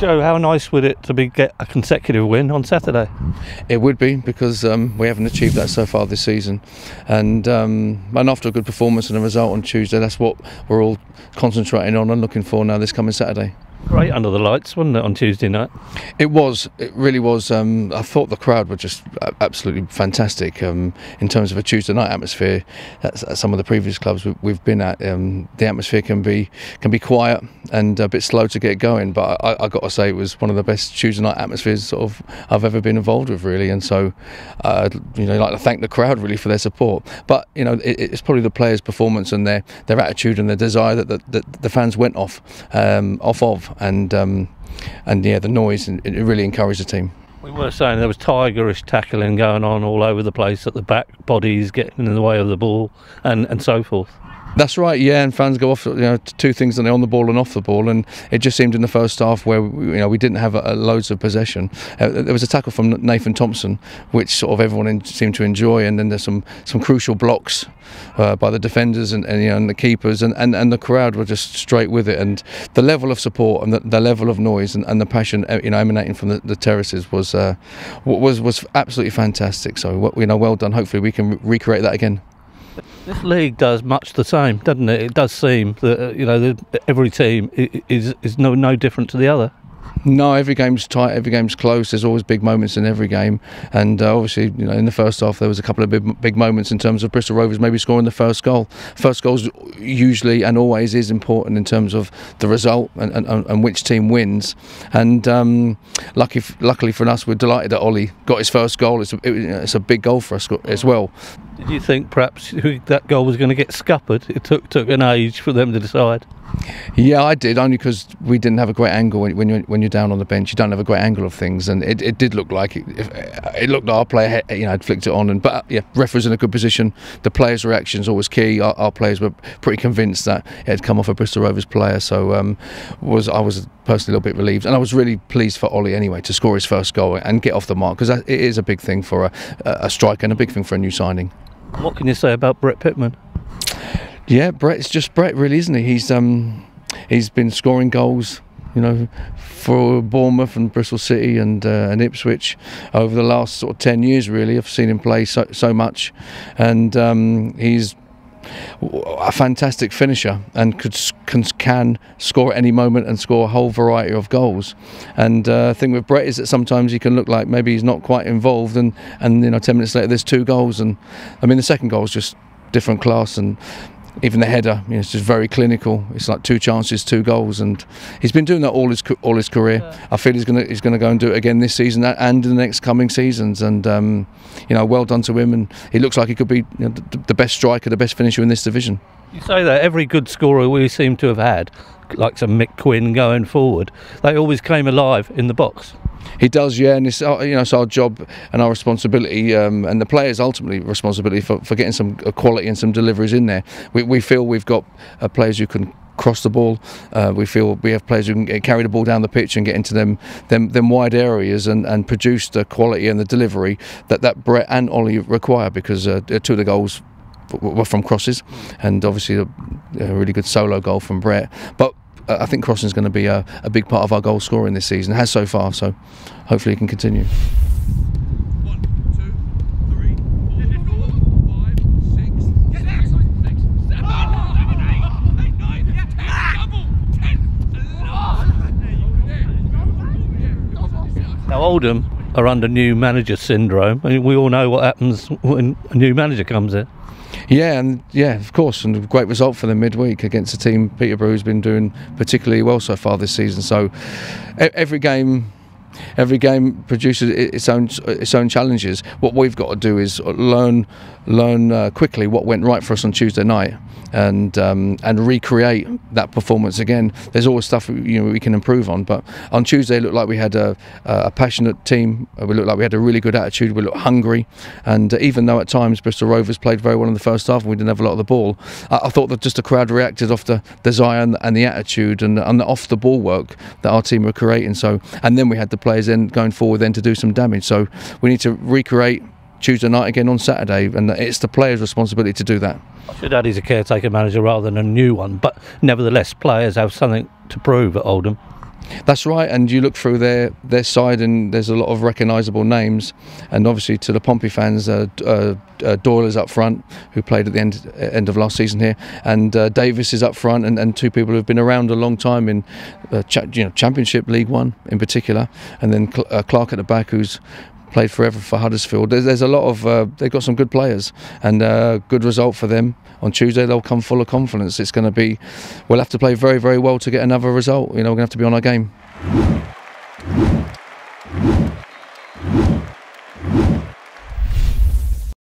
Joe, how nice would it to get a consecutive win on Saturday? It would be, because we haven't achieved that so far this season, and after a good performance and a result on Tuesday, that's what we're all concentrating on and looking for now this coming Saturday. Great under the lights, wasn't it, on Tuesday night? It was. It really was. I thought the crowd were just absolutely fantastic in terms of a Tuesday night atmosphere. At some of the previous clubs we've been at, the atmosphere can be quiet and a bit slow to get going. But I got to say, it was one of the best Tuesday night atmospheres sort of I've ever been involved with, really. And so, I'd like to thank the crowd really for their support. But it's probably the players' performance and their attitude and their desire that the fans went off of. And yeah, the noise, and it really encouraged the team. We were saying there was tigerish tackling going on all over the place at the back, bodies getting in the way of the ball and so forth. That's right, yeah, and fans go off, two things, on the ball and off the ball, and it just seemed in the first half where we didn't have loads of possession. There was a tackle from Nathan Thompson, which sort of everyone seemed to enjoy, and then there's some crucial blocks by the defenders and the keepers, and the crowd were just straight with it, and the level of support and the level of noise and the passion emanating from the terraces was absolutely fantastic. So well done. Hopefully we can recreate that again. This league does much the same, doesn't it? It does seem that every team is no different to the other. No, every game's tight, every game's close. There's always big moments in every game, and obviously, in the first half there was a couple of big moments in terms of Bristol Rovers maybe scoring the first goal. First goal's usually and always is important in terms of the result and which team wins. And luckily for us, we're delighted that Ollie got his first goal. It's a big goal for us as well. Did you think perhaps that goal was going to get scuppered? It took an age for them to decide. Yeah, I did, only because we didn't have a great angle. When you're down on the bench, you don't have a great angle of things, and it did look like it looked like our player had flicked it on. But yeah, ref was in a good position. The players' reactions always key. Our players were pretty convinced that it had come off a Bristol Rovers player. So I was personally a little bit relieved, and I was really pleased for Ollie anyway to score his first goal and get off the mark, because it is a big thing for a striker and a big thing for a new signing. What can you say about Brett Pitman? Yeah, Brett's just Brett, really, isn't he? He's been scoring goals, for Bournemouth and Bristol City and Ipswich over the last sort of 10 years. Really, I've seen him play so much, and he's a fantastic finisher and can score at any moment and score a whole variety of goals. And the thing with Brett is that sometimes he can look like maybe he's not quite involved, and 10 minutes later there's 2 goals, and I mean the second goal is just different class, and even the header, it's just very clinical. It's like 2 chances, 2 goals, and he's been doing that all his career. Yeah. I feel he's gonna go and do it again this season and in the next coming seasons. And well done to him. And he looks like he could be the best striker, the best finisher in this division. You say that every good scorer we seem to have had, like some Mick Quinn going forward, they always came alive in the box. He does, yeah, and it's it's our job and our responsibility, and the players' ultimately responsibility for getting some quality and some deliveries in there. We feel we've got players who can cross the ball. We feel we have players who can carry the ball down the pitch and get into them wide areas and produce the quality and the delivery that Brett and Ollie require, because 2 of the goals were from crosses, and obviously a really good solo goal from Brett. But I think crossing is going to be a big part of our goal scoring this season. It has so far, so hopefully it can continue. 1, 2, 3, 4, 5, 6, 7, 8, 9, 10, 11. Now Oldham are under new manager syndrome. I mean, we all know what happens when a new manager comes in. Yeah, of course, and a great result for them midweek against a team Peterborough who's been doing particularly well so far this season. So every game produces its own challenges. What we've got to do is learn quickly what went right for us on Tuesday night, and recreate that performance again. There's always stuff we can improve on, but on Tuesday it looked like we had a passionate team. We looked like we had a really good attitude. We looked hungry, and even though at times Bristol Rovers played very well in the first half and we didn't have a lot of the ball, I thought that just the crowd reacted off the desire and the attitude and the off the ball work that our team were creating. So, and then we had the players then going forward then to do some damage. So we need to recreate Tuesday night again on Saturday, and it's the players' responsibility to do that. I should add he's a caretaker manager rather than a new one, but nevertheless players have something to prove at Oldham. That's right, and you look through their side and there's a lot of recognisable names, and obviously to the Pompey fans, Doyle is up front, who played at the end of last season here, and Davis is up front, and two people who've been around a long time in Championship, League One in particular, and then Clark at the back, who's played forever for Huddersfield. There's a lot of they've got some good players, and good result for them on Tuesday. They'll come full of confidence. It's going to be, we'll have to play very, very well to get another result. We're going to have to be on our game.